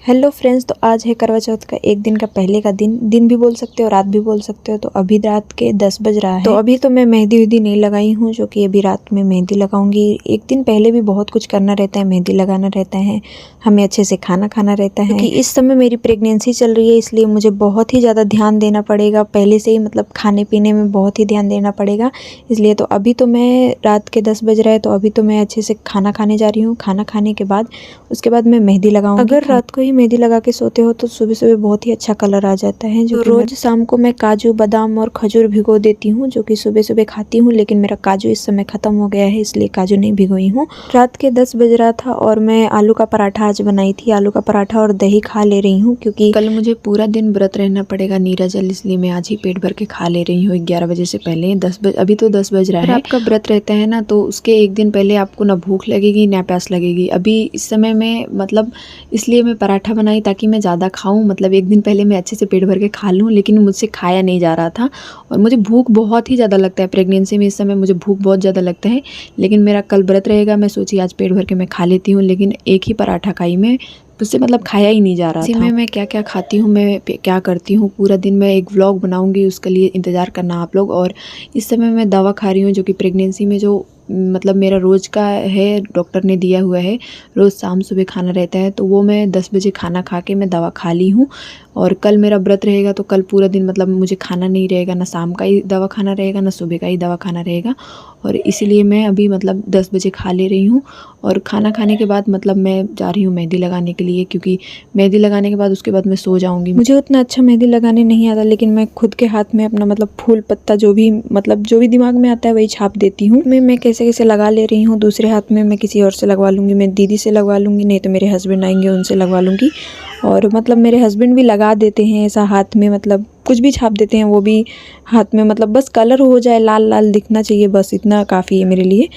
Hello friends, तो आज है करवा चौथ का एक दिन का पहले का दिन भी बोल सकते हो, रात भी बोल सकते हो। तो अभी रात के 10 बज रहा है। तो अभी तो मैं मेहंदी नहीं लगाई हूँ, जो कि अभी रात में मेहंदी लगाऊंगी। एक दिन पहले भी बहुत कुछ करना रहता है, मेहंदी लगाना रहता है, हमें अच्छे से खाना खाना रहता है। क्योंकि इस समय मेरी प्रेगनेंसी चल रही है, इसलिए मुझे बहुत ही ज़्यादा ध्यान देना पड़ेगा। पहले से ही मतलब खाने पीने में बहुत ही ध्यान देना पड़ेगा। इसलिए तो अभी तो मैं रात के 10 बज रहा है, तो अभी तो मैं अच्छे से खाना खाने जा रही हूँ। खाना खाने के बाद उसके बाद मैं मेहंदी लगाऊंगी। अगर रात को ही मेहंदी लगा के सोते हो तो सुबह सुबह बहुत ही अच्छा कलर आ जाता है। जो रोज शाम को मैं काजू बादाम और खजूर भिगो देती हूँ, जो कि सुबह सुबह खाती हूँ। लेकिन मेरा काजू इस समय खत्म हो गया है, इसलिए काजू नहीं भिगोई हूँ। रात के 10 बज रहा था और मैं आलू का पराठा आज बनाई थी। आलू का पराठा और दही खा ले रही हूँ, क्योंकि कल मुझे पूरा दिन व्रत रहना पड़ेगा नीराजल, इसलिए मैं आज ही पेट भर के खा ले रही हूँ 11 बजे से पहले। अभी तो 10 बज रहा है। आपका व्रत रहता है ना, तो उसके एक दिन पहले आपको ना भूख लगेगी ना प्यास लगेगी। अभी इस समय में मतलब इसलिए मैं पराठा बनाई ताकि मैं ज़्यादा खाऊं। मतलब एक दिन पहले मैं अच्छे से पेट भर के खा लूं, लेकिन मुझसे खाया नहीं जा रहा था। और मुझे भूख बहुत ही ज़्यादा लगता है प्रेगनेंसी में, इस समय मुझे भूख बहुत ज़्यादा लगता है। लेकिन मेरा कल व्रत रहेगा, मैं सोची आज पेट भर के मैं खा लेती हूँ। लेकिन एक ही पराठा खाई मैं, उससे मतलब खाया ही नहीं जा रहा था। मैं क्या क्या खाती हूँ, मैं क्या करती हूँ पूरा दिन, मैं एक व्लॉग बनाऊंगी, उसके लिए इंतज़ार करना आप लोग। और इस समय मैं दवा खा रही हूँ, जो कि प्रेगनेंसी में जो मतलब मेरा रोज़ का है, डॉक्टर ने दिया हुआ है। रोज़ शाम सुबह खाना रहता है, तो वो मैं 10 बजे खाना खा के मैं दवा खा ली हूँ। और कल मेरा व्रत रहेगा, तो कल पूरा दिन मतलब मुझे खाना नहीं रहेगा, ना शाम का ही दवा खाना रहेगा ना सुबह का ही दवा खाना रहेगा। और इसीलिए मैं अभी मतलब 10 बजे खा ले रही हूँ। और खाना खाने के बाद मतलब मैं जा रही हूँ मेहंदी लगाने के लिए, क्योंकि मेहंदी लगाने के बाद उसके बाद मैं सो जाऊँगी। मुझे उतना अच्छा मेहंदी लगाने नहीं आता, लेकिन मैं खुद के हाथ में अपना मतलब फूल पत्ता जो भी दिमाग में आता है वही छाप देती हूँ। मैं कैसे कैसे लगा ले रही हूँ। दूसरे हाथ में मैं किसी और से लगवा लूँगी, मैं दीदी से लगवा लूँगी, नहीं तो मेरे हस्बैंड आएंगे उनसे लगवा लूँगी। और मतलब मेरे हस्बैंड भी लगा देते हैं ऐसा हाथ में, मतलब कुछ भी छाप देते हैं वो भी हाथ में। मतलब बस कलर हो जाए, लाल लाल दिखना चाहिए, बस इतना काफ़ी है मेरे लिए।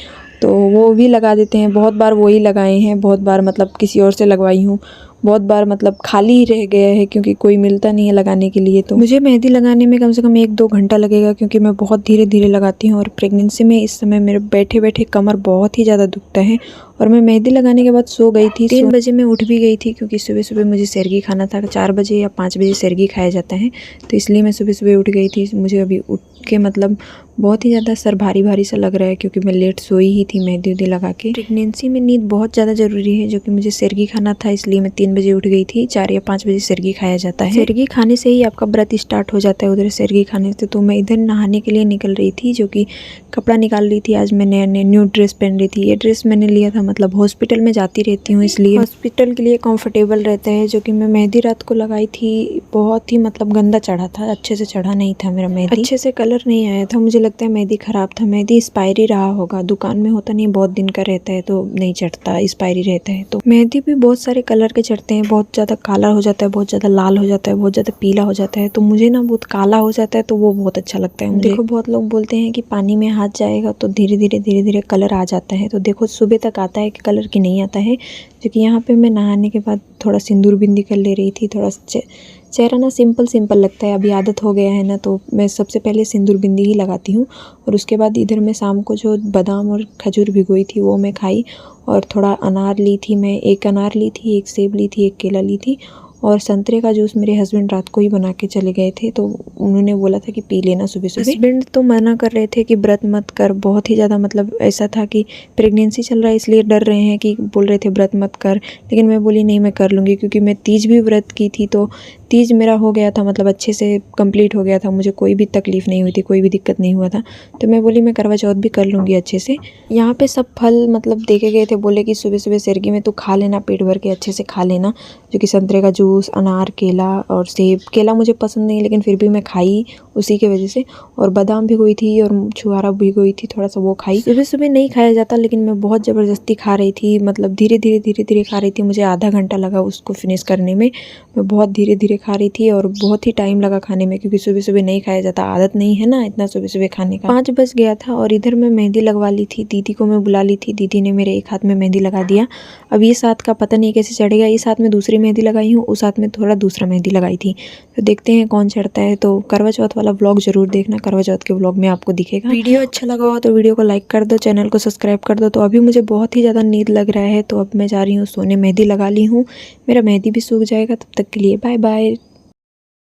तो वो भी लगा देते हैं। बहुत बार वो ही लगाए हैं, बहुत बार मतलब किसी और से लगवाई हूँ, बहुत बार मतलब खाली ही रह गया है, क्योंकि कोई मिलता नहीं है लगाने के लिए। तो मुझे मेहंदी लगाने में कम से कम 1-2 घंटा लगेगा, क्योंकि मैं बहुत धीरे धीरे लगाती हूँ। और प्रेगनेंसी में इस समय मेरे बैठे बैठे कमर बहुत ही ज़्यादा दुखता है। और मैं मेहंदी लगाने के बाद सो गई थी। 3 बजे मैं उठ भी गई थी, क्योंकि सुबह सुबह मुझे सेरगी खाना था। 4 बजे या 5 बजे सेरगी खाया जाता है, तो इसलिए मैं सुबह सुबह उठ गई थी। मुझे अभी उठ के मतलब बहुत ही ज़्यादा सर भारी भारी सा लग रहा है, क्योंकि मैं लेट सोई ही थी मेहंदी लगा के। प्रेगनेंसी में नींद बहुत ज़्यादा ज़रूरी है, जो कि मुझे सेरगी खाना था, इसलिए मैं 3 बजे उठ गई थी। 4 या 5 बजे सेरगी खाया जाता है। सेरगी खाने से ही आपका व्रत स्टार्ट हो जाता है, उधर सेरगी खाने से। तो मैं इधर नहाने के लिए निकल रही थी, जो कि कपड़ा निकाल रही थी। आज मैंने न्यू ड्रेस पहन रही थी। ये ड्रेस मैंने लिया था, मतलब हॉस्पिटल में जाती रहती हूँ, इसलिए हॉस्पिटल के लिए कंफर्टेबल रहता है। जो कि मैं मेहंदी रात को लगाई थी, बहुत ही मतलब गंदा चढ़ा था, अच्छे से चढ़ा नहीं था मेरा मेहंदी, अच्छे से कलर नहीं आया था। मुझे लगता है मेहंदी ख़राब था, मेहंदी एक्सपायरी रहा होगा। दुकान में होता नहीं, बहुत दिन का रहता है तो नहीं चढ़ता, एक्सपायरी रहता है। तो मेहंदी भी बहुत सारे कलर के चढ़ते हैं, बहुत ज़्यादा काला हो जाता है, बहुत ज़्यादा लाल हो जाता है, बहुत ज़्यादा पीला हो जाता है। तो मुझे ना बहुत काला हो जाता है, तो वो बहुत अच्छा लगता है मुझे। देखो बहुत लोग बोलते हैं कि पानी में हाथ जाएगा तो धीरे धीरे कलर आ जाता है। तो देखो सुबह तक आता है कि कलर की नहीं आता है। जो कि यहाँ पे मैं नहाने के बाद थोड़ा सिंदूर बिंदी कर ले रही थी। थोड़ा चेहरा ना सिंपल लगता है, अभी आदत हो गया है ना, तो मैं सबसे पहले सिंदूर बिंदी ही लगाती हूँ। और उसके बाद इधर मैं शाम को जो बादाम और खजूर भिगोई थी वो मैं खाई। और थोड़ा अनार ली थी मैं, 1 अनार ली थी, 1 सेब ली थी, 1 केला ली थी। और संतरे का जूस मेरे हस्बैंड रात को ही बना के चले गए थे, तो उन्होंने बोला था कि पी लेना सुबह सुबह। हस्बैंड तो मना कर रहे थे कि व्रत मत कर, बहुत ही ज़्यादा मतलब ऐसा था कि प्रेगनेंसी चल रहा है इसलिए डर रहे हैं, कि बोल रहे थे व्रत मत कर। लेकिन मैं बोली नहीं, मैं कर लूँगी, क्योंकि मैं तीज भी व्रत की थी। तो तीज मेरा हो गया था, मतलब अच्छे से कंप्लीट हो गया था, मुझे कोई भी तकलीफ़ नहीं हुई थी, कोई भी दिक्कत नहीं हुआ था। तो मैं बोली मैं करवा चौथ भी कर लूँगी अच्छे से। यहाँ पे सब फल मतलब देखे गए थे, बोले कि सुबह सुबह सेरगी में तू खा लेना, पेट भर के अच्छे से खा लेना। जो कि संतरे का जूस, अनार, केला और सेब। केला मुझे पसंद नहीं, लेकिन फिर भी मैं खाई उसी की वजह से। और बादाम भिगोई थी और छुहारा भिगोई थी, थोड़ा सा वो खाई। सुबह सुबह नहीं खाया जाता, लेकिन मैं बहुत ज़बरदस्ती खा रही थी, मतलब धीरे धीरे खा रही थी। मुझे आधा घंटा लगा उसको फिनिश करने में। मैं बहुत धीरे धीरे खा रही थी और बहुत ही टाइम लगा खाने में, क्योंकि सुबह सुबह नहीं खाया जाता, आदत नहीं है ना इतना सुबह सुबह खाने का। 5 बज गया था और इधर मैं मेहंदी लगवा ली थी। दीदी को मैं बुला ली थी, दीदी ने मेरे एक हाथ में मेहंदी लगा दिया। अब ये हाथ का पता नहीं कैसे चढ़ेगा, इस हाथ में दूसरी मेहंदी लगाई हूँ, उस हाथ में थोड़ा दूसरा मेहंदी लगाई थी। तो देखते हैं कौन चढ़ता है। तो करवा चौथ वाला व्लॉग जरूर देखना, करवा चौथ के व्लॉग में आपको दिखेगा। वीडियो अच्छा लगा हो तो वीडियो को लाइक कर दो, चैनल को सब्सक्राइब कर दो। तो अभी मुझे बहुत ही ज़्यादा नींद लग रहा है, तो अब मैं जा रही हूँ सोने, मेहंदी लगा ली हूँ। मेरा मेहंदी भी सूख जाएगा, तब तक के लिए बाय बाय।